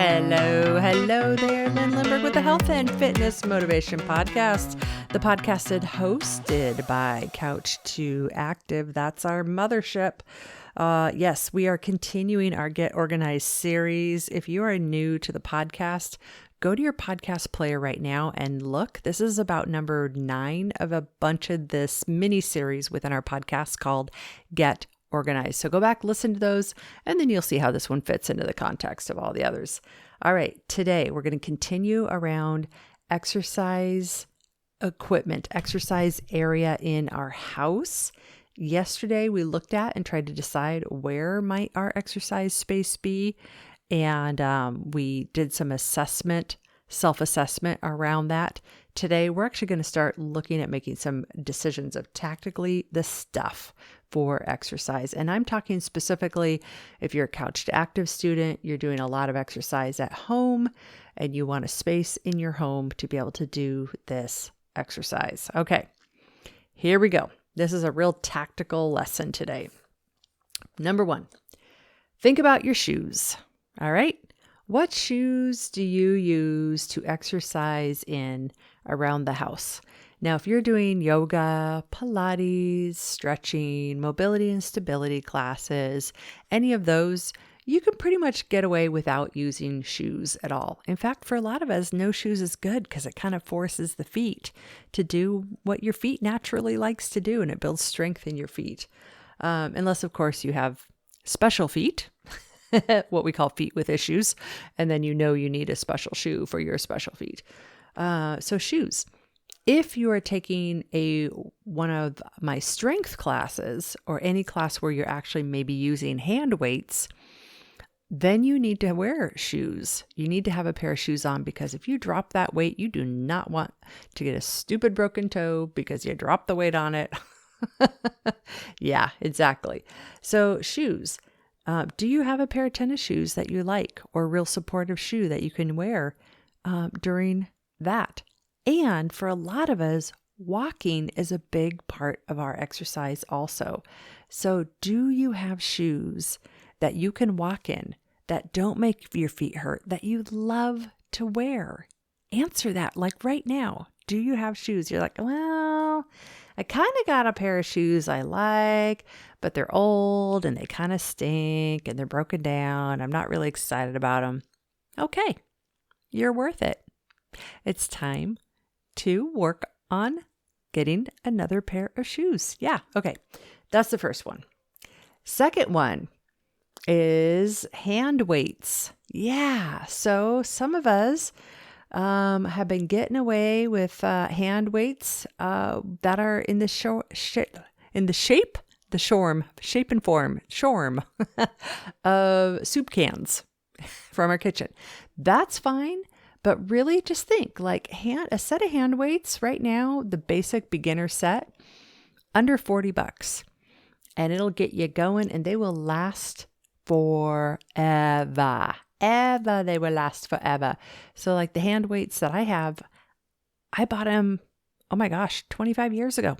Hello there, Lynn Lindbergh with the Health and Fitness Motivation Podcast, the podcast hosted by Couch to Active. That's our mothership. Yes, we are continuing our Get Organized series. If you are new to the podcast, go to your podcast player right now and look. This is about number 9 of a bunch of this mini series within our podcast called Get Organized. So go back, listen to those, and then you'll see how this one fits into the context of all the others. All right, today we're going to continue around exercise equipment, exercise area in our house. Yesterday we looked at and tried to decide where might our exercise space be, and we did some self-assessment around that. Today, we're actually going to start looking at making some decisions of tactically the stuff for exercise. And I'm talking specifically if you're a Couch to Active student, you're doing a lot of exercise at home, and you want a space in your home to be able to do this exercise. Okay, here we go. This is a real tactical lesson today. Number 1, think about your shoes. All right. What shoes do you use to exercise in around the house? Now, if you're doing yoga, Pilates, stretching, mobility and stability classes, any of those, you can pretty much get away without using shoes at all. In fact, for a lot of us, no shoes is good because it kind of forces the feet to do what your feet naturally likes to do, and it builds strength in your feet. Unless, of course, you have special feet. What we call feet with issues, and then you need a special shoe for your special feet. So shoes. If you are taking one of my strength classes or any class where you're actually maybe using hand weights, then you need to wear shoes. You need to have a pair of shoes on, because if you drop that weight, you do not want to get a stupid broken toe because you dropped the weight on it. Yeah, exactly. So shoes. Do you have a pair of tennis shoes that you like, or a real supportive shoe that you can wear during that? And for a lot of us, walking is a big part of our exercise also. So do you have shoes that you can walk in that don't make your feet hurt, that you love to wear? Answer that like right now. Do you have shoes? You're like, well, I kind of got a pair of shoes I like, but they're old and they kind of stink and they're broken down. I'm not really excited about them. Okay, you're worth it. It's time to work on getting another pair of shoes. Yeah, okay. That's the first one. Second one is hand weights. Yeah, so some of us have been getting away with hand weights that are in the shape and form of soup cans from our kitchen. That's fine, but really just think like a set of hand weights right now, the basic beginner set, under $40, and it'll get you going, and they will last forever. They will last forever. So like the hand weights that I have, I bought them, 25 years ago.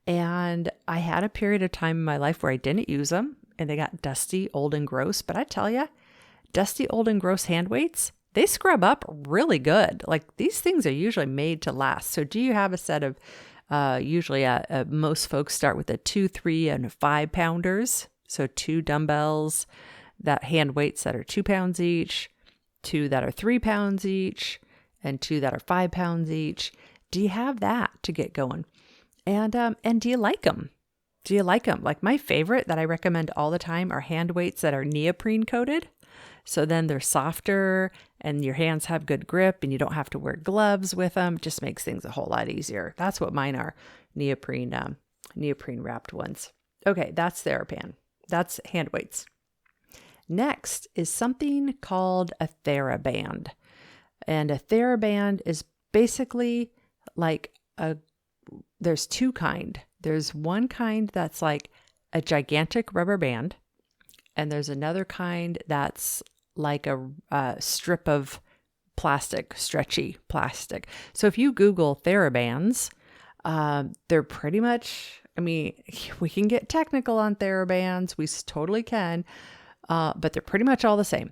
And I had a period of time in my life where I didn't use them, and they got dusty, old, and gross. But I tell you, dusty, old, and gross hand weights, they scrub up really good. Like these things are usually made to last. So do you have a set of, usually most folks start with a 2, 3, and 5 pounders. So 2 dumbbells, that hand weights that are 2 pounds each, 2 that are 3 pounds each, and 2 that are 5 pounds each. Do you have that to get going? And do you like them? Do you like them? Like my favorite that I recommend all the time are hand weights that are neoprene coated. So then they're softer and your hands have good grip and you don't have to wear gloves with them. It just makes things a whole lot easier. That's what mine are, neoprene wrapped ones. Okay, that's Thera-Band. That's hand weights. Next is something called a Thera-Band. And a Thera-Band is basically like there's 2 kinds. There's one kind that's like a gigantic rubber band, and there's another kind that's like a strip of plastic, stretchy plastic. So if you Google Therabands, they're pretty much, we can get technical on Therabands. We totally can. But they're pretty much all the same.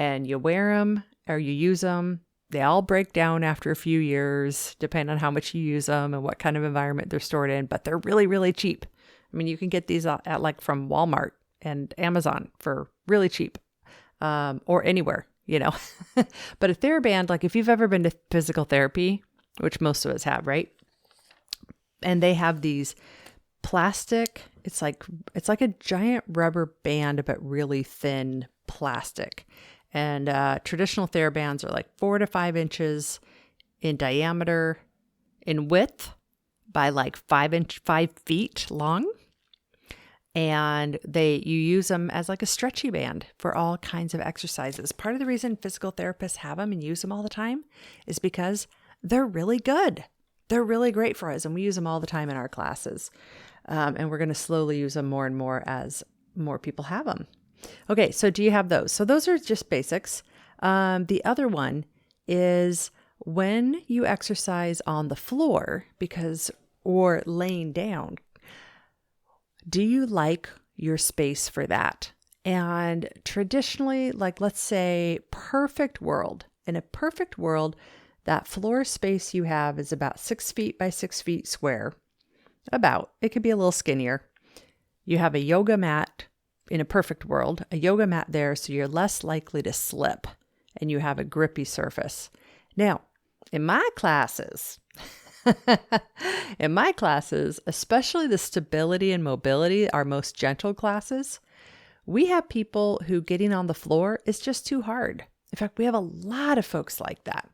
and you wear them or you use them. They all break down after a few years, depending on how much you use them and what kind of environment they're stored in, but they're really, really cheap. I mean, you can get these at like from Walmart and Amazon for really cheap, or anywhere, But a Thera-Band, like if you've ever been to physical therapy, which most of us have, right? And they have these plastic, it's like a giant rubber band, but really thin plastic. And traditional Therabands are like 4 to 5 inches in diameter, in width, by like 5 feet long. And you use them as like a stretchy band for all kinds of exercises. Part of the reason physical therapists have them and use them all the time is because they're really good. They're really great for us, and we use them all the time in our classes. And we're going to slowly use them more and more as more people have them. Okay, so do you have those? So those are just basics. The other one is when you exercise on the floor or laying down, do you like your space for that? And traditionally, like let's say perfect world. In a perfect world, that floor space you have is about 6 feet by 6 feet square. It could be a little skinnier. You have a yoga mat in a perfect world, a yoga mat there, so you're less likely to slip and you have a grippy surface. Now, in my classes, especially the stability and mobility, our most gentle classes, we have people who getting on the floor is just too hard. In fact, we have a lot of folks like that,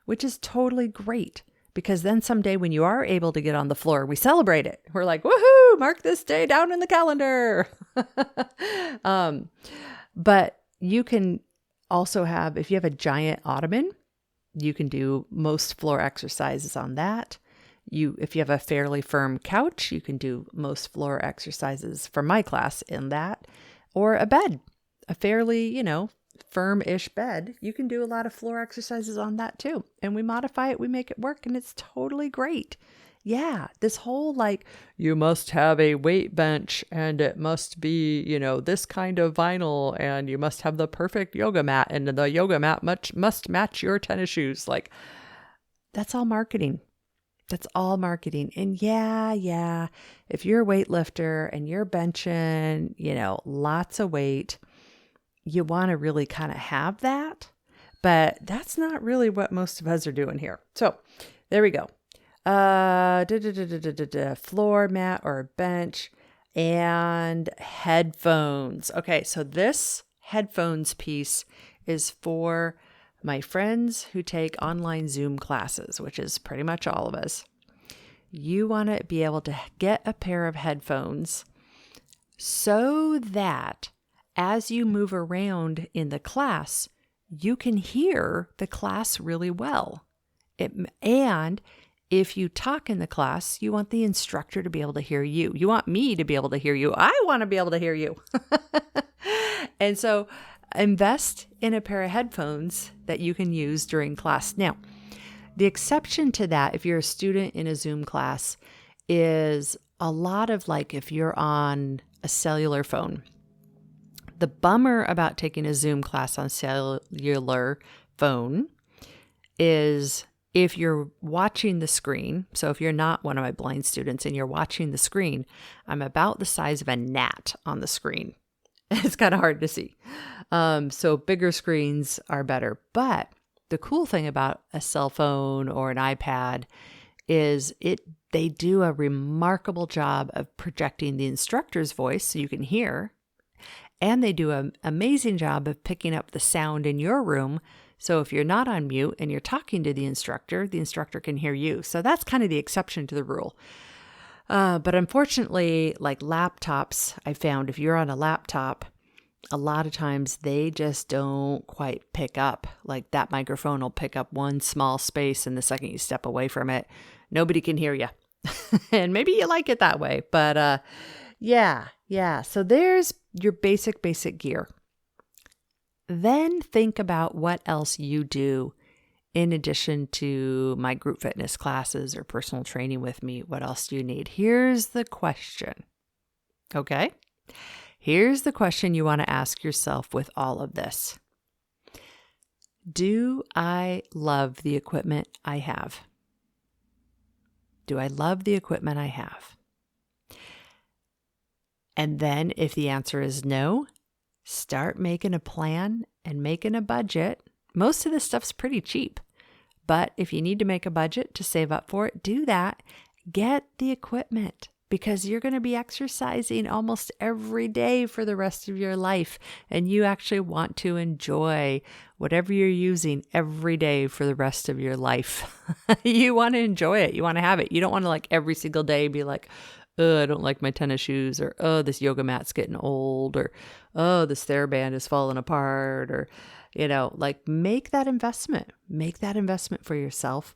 which is totally great. Because then someday when you are able to get on the floor, we celebrate it. We're like, woohoo, mark this day down in the calendar. But you can also have, if you have a giant ottoman, you can do most floor exercises on that. If you have a fairly firm couch, you can do most floor exercises for my class in that. Or a bed, a fairly, firm-ish bed, you can do a lot of floor exercises on that too. And we modify it, we make it work, and it's totally great. Yeah, this whole you must have a weight bench and it must be, this kind of vinyl, and you must have the perfect yoga mat, and the yoga mat must match your tennis shoes. That's all marketing. That's all marketing. And yeah, if you're a weightlifter and you're benching, lots of weight, you want to really kind of have that, but that's not really what most of us are doing here. So there we go. Floor mat or bench and headphones. Okay, so this headphones piece is for my friends who take online Zoom classes, which is pretty much all of us. You want to be able to get a pair of headphones so that as you move around in the class, you can hear the class really well. And if you talk in the class, you want the instructor to be able to hear you. You want me to be able to hear you. I want to be able to hear you. And so invest in a pair of headphones that you can use during class. Now, the exception to that, if you're a student in a Zoom class, is a lot of if you're on a cellular phone. The bummer about taking a Zoom class on cellular phone is if you're watching the screen. So if you're not one of my blind students and you're watching the screen, I'm about the size of a gnat on the screen. It's kind of hard to see. So bigger screens are better. But the cool thing about a cell phone or an iPad is they do a remarkable job of projecting the instructor's voice so you can hear. And they do an amazing job of picking up the sound in your room. So if you're not on mute and you're talking to the instructor can hear you. So that's kind of the exception to the rule. But unfortunately, laptops, I found if you're on a laptop, a lot of times they just don't quite pick up. That microphone will pick up one small space, and the second you step away from it, nobody can hear you. And maybe you like it that way. But yeah. So there's your basic gear. Then think about what else you do in addition to my group fitness classes or personal training with me. What else do you need? Here's the question. Okay? Here's the question you want to ask yourself with all of this. Do I love the equipment I have? Do I love the equipment I have? And then if the answer is no, start making a plan and making a budget. Most of this stuff's pretty cheap, but if you need to make a budget to save up for it, do that. Get the equipment because you're going to be exercising almost every day for the rest of your life, and you actually want to enjoy whatever you're using every day for the rest of your life. You want to enjoy it. You want to have it. You don't want to like every single day be like, oh, I don't like my tennis shoes, or oh, this yoga mat's getting old, or oh, this Thera-Band is falling apart, or, like make that investment. Make that investment for yourself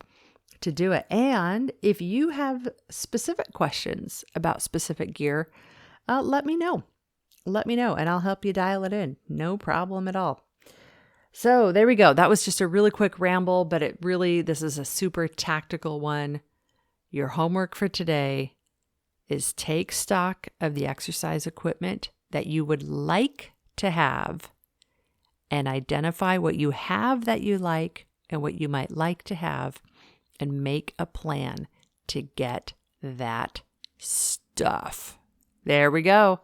to do it. And if you have specific questions about specific gear, let me know. Let me know, and I'll help you dial it in. No problem at all. So there we go. That was just a really quick ramble, but this is a super tactical one. Your homework for today is take stock of the exercise equipment that you would like to have and identify what you have that you like and what you might like to have and make a plan to get that stuff. There we go.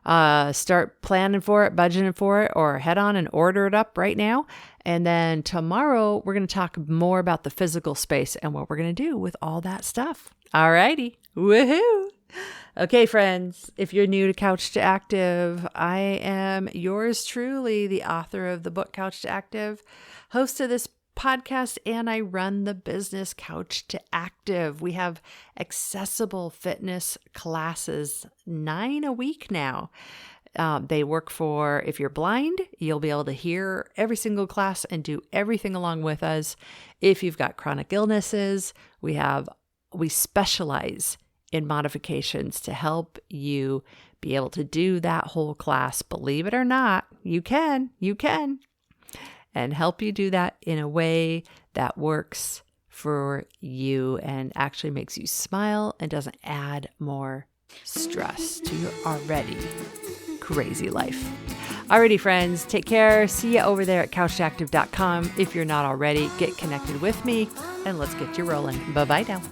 Start planning for it, budgeting for it, or head on and order it up right now. And then tomorrow we're going to talk more about the physical space and what we're going to do with all that stuff. All righty. Woohoo. Okay, friends, if you're new to Couch to Active, I am yours truly, the author of the book Couch to Active, host of this podcast, and I run the business Couch to Active. We have accessible fitness classes, 9 a week now. They work for, if you're blind, you'll be able to hear every single class and do everything along with us. If you've got chronic illnesses, we specialize in modifications to help you be able to do that whole class. Believe it or not, you can, and help you do that in a way that works for you and actually makes you smile and doesn't add more stress to your already crazy life. Alrighty, friends, take care. See you over there at couchactive.com. If you're not already, get connected with me and let's get you rolling. Bye-bye now.